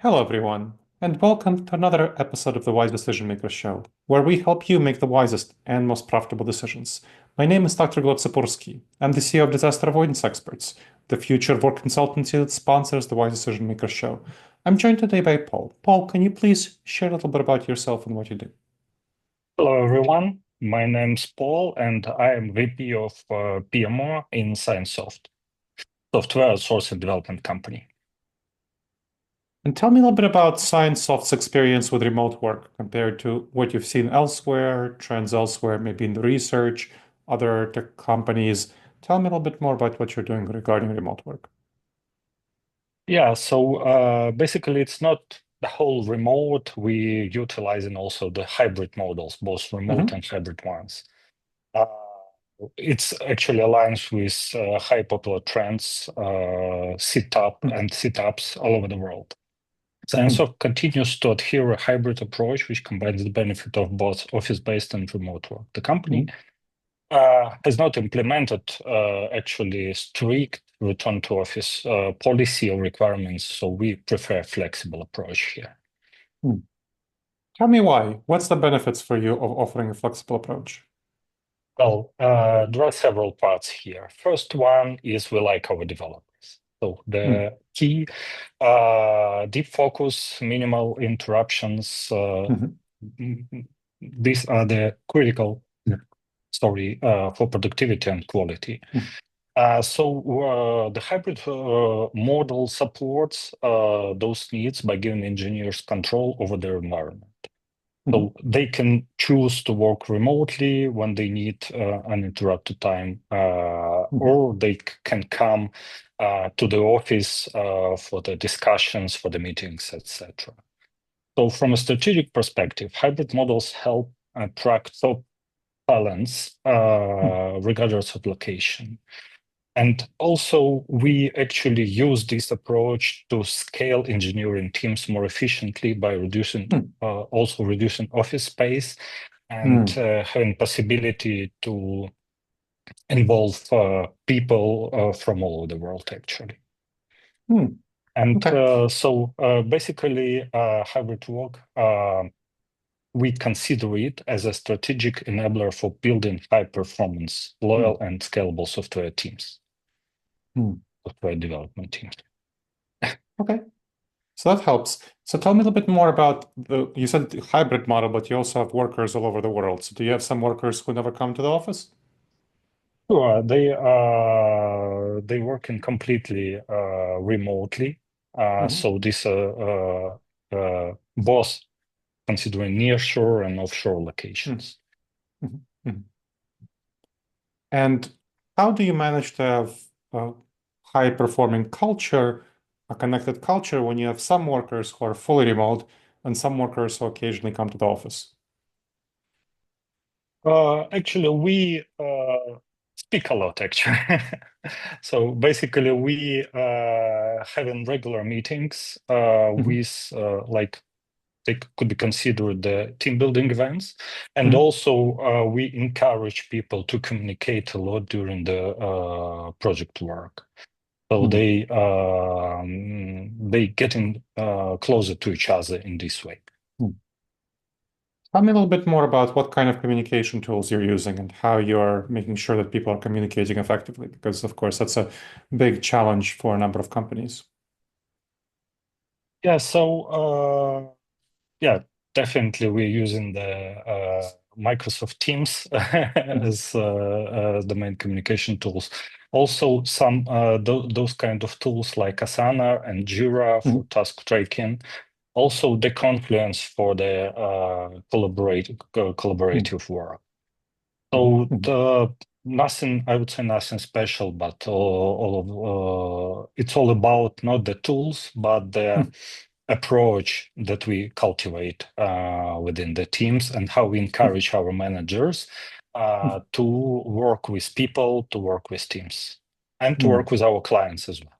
Hello, everyone, and welcome to another episode of the Wise Decision Maker Show, where we help you make the wisest and most profitable decisions. My name is Dr. Gleb Tsipursky. I'm the CEO of Disaster Avoidance Experts, the future of work consultancy that sponsors the Wise Decision Maker Show. I'm joined today by Paul. Paul, can you please share a little bit about yourself and what you do? Hello, everyone. My name's Paul, and I am VP of PMO in ScienceSoft, software sourcing development company. And tell me a little bit about ScienceSoft's experience with remote work compared to what you've seen elsewhere, trends elsewhere, maybe in the research, other tech companies. Tell me a little bit more about what you're doing regarding remote work. Yeah, so basically, it's not the whole remote. We utilizing also the hybrid models, both remote Mm-hmm. and hybrid ones. Uh, it's actually aligns with high popular trends, setups all over the world. Mm-hmm. ScienceSoft continues to adhere a hybrid approach, which combines the benefit of both office-based and remote work. The company has not implemented actually strict return to office policy or requirements, so we prefer a flexible approach here. Mm-hmm. Tell me why. What's the benefits for you of offering a flexible approach? Well, there are several parts here. First one is we like our developers. So Mm-hmm. the key, deep focus, minimal interruptions. These are the critical story for productivity and quality. So the hybrid model supports those needs by giving engineers control over their environment. Mm-hmm. So they can choose to work remotely when they need uninterrupted time, Mm-hmm. or they can come to the office for the discussions, for the meetings, etc. So from a strategic perspective, hybrid models help attract top talents regardless of location. And also, we actually use this approach to scale engineering teams more efficiently by also reducing office space and Mm-hmm. having possibility to involve people from all over the world, actually. Mm-hmm. And Okay. basically, hybrid work, we consider it as a strategic enabler for building high performance, loyal, and scalable software teams, Mm-hmm. software development teams. Okay. So that helps. So tell me a little bit more about you said the hybrid model, but you also have workers all over the world. So do you have some workers who never come to the office? Sure, they working completely remotely. Mm-hmm. So this both considering nearshore and offshore locations. Mm-hmm. Mm-hmm. And how do you manage to have a high-performing culture, a connected culture, when you have some workers who are fully remote and some workers who occasionally come to the office? Actually, we speak a lot, actually. So basically, we having regular meetings Mm-hmm. with like they could be considered the team building events. And Mm-hmm. also, we encourage people to communicate a lot during the project work. So they getting closer to each other in this way. Mm-hmm. Tell me a little bit more about what kind of communication tools you're using and how you're making sure that people are communicating effectively, because of course that's a big challenge for a number of companies. Yeah, so yeah, definitely we're using the Microsoft Teams Mm-hmm. as the main communication tools. Also, some those kind of tools like Asana and Jira for Mm-hmm. task tracking. Also, the Confluence for the collaborative work. So Mm-hmm. nothing, I would say nothing special, but all of it's all about not the tools, but the approach that we cultivate within the teams and how we Mm-hmm. encourage our managers to work with people, to work with teams, and to Mm-hmm. work with our clients as well.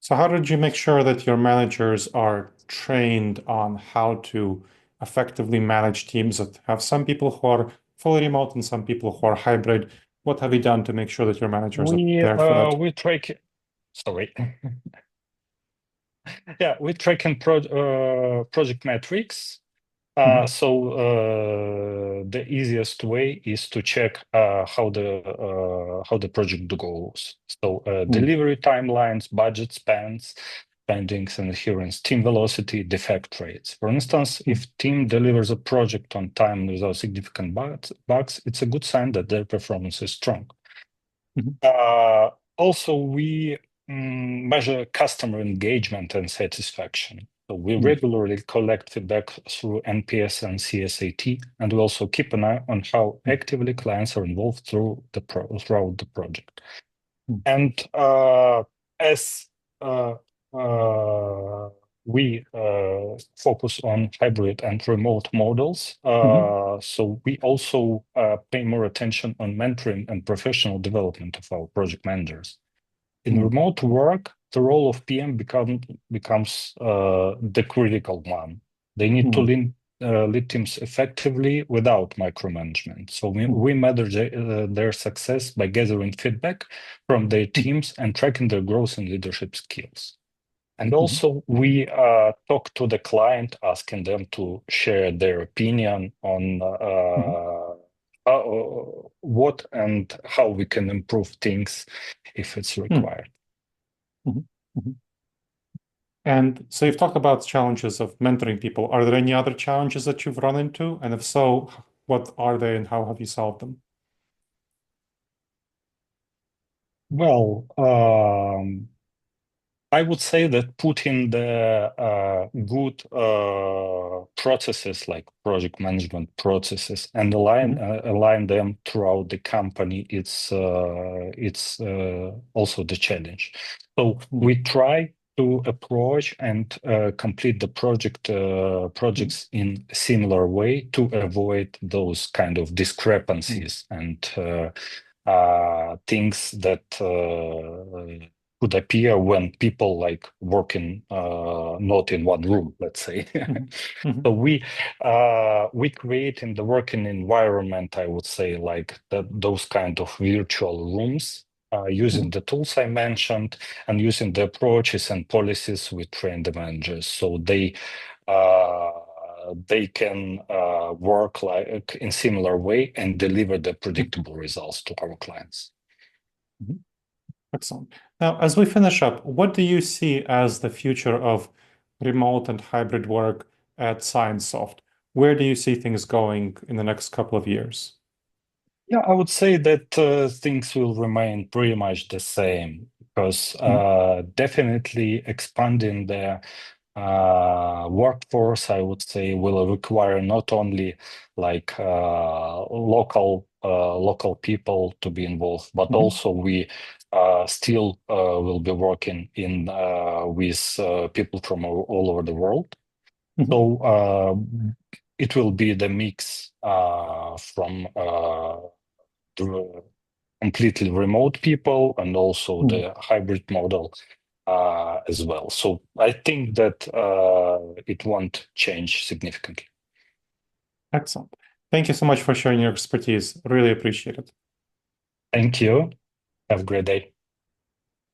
So how did you make sure that your managers are trained on how to effectively manage teams that have some people who are fully remote and some people who are hybrid? What have you done to make sure that your managers are We there for that? we track. Sorry. Yeah, we track in project metrics. Mhm, The easiest way is to check how the project goes. mhm, Delivery timelines, budget spendings and adherence, team velocity, defect rates. For instance, mhm, if team delivers a project on time without significant bugs, it's a good sign that their performance is strong. mhm, Also, we measure customer engagement and satisfaction. So we mhm, regularly collect feedback through NPS and CSAT, and we also keep an eye on how actively clients are involved throughout the project. mhm, And as uh, uh, we focus on hybrid and remote models, mhm, so we also pay more attention on mentoring and professional development of our project managers. In mhm, remote work, the role of PM becomes the critical one. They need to mhm, lead teams effectively without micromanagement. So mhm, we measure their success by gathering feedback from their mhm, teams and tracking their growth and leadership skills. And mhm, also, we talk to the client, asking them to share their opinion on mhm, what and how we can improve things if it's mhm, required. mhm, mhm. And so you've talked about challenges of mentoring people. Are there any other challenges that you've run into? And if so, what are they and how have you solved them? Well, I would say that putting the good processes like project management processes and Mhm, align them throughout the company, it's also the challenge. So mhm, we try to approach and complete the mhm, projects in a similar way to avoid those kind of mhm, discrepancies and things that could appear when people like working not in one room, let's say. mhm, mhm, So we create in the working environment, I would say, like those kind of virtual rooms. Using mhm, the tools I mentioned and using the approaches and policies we train the managers, so uh, they can work like in similar way and deliver the mhm, predictable results to our clients. mhm. Excellent. Now, as we finish up, what do you see as the future of remote and hybrid work at ScienceSoft? Where do you see things going in the next couple of years? Yeah, I would say that things will remain pretty much the same because Mhm, definitely expanding the workforce, I would say, will require not only like local people to be involved, but mhm, also we still will be working in with people from all over the world. mhm, So it will be the mix from the completely remote people and also mhm. the hybrid model as well. So I think that it won't change significantly. Excellent. Thank you so much for sharing your expertise. Really appreciate it. Thank you. Have a great day.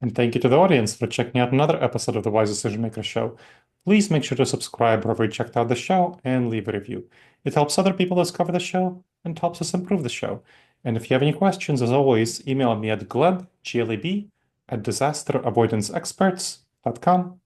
And thank you to the audience for checking out another episode of the Wise Decision Maker Show. Please make sure to subscribe wherever you checked out the show and leave a review. It helps other people discover the show and helps us improve the show. And if you have any questions, as always, email me at gleb, Gleb, at disasteravoidanceexperts.com.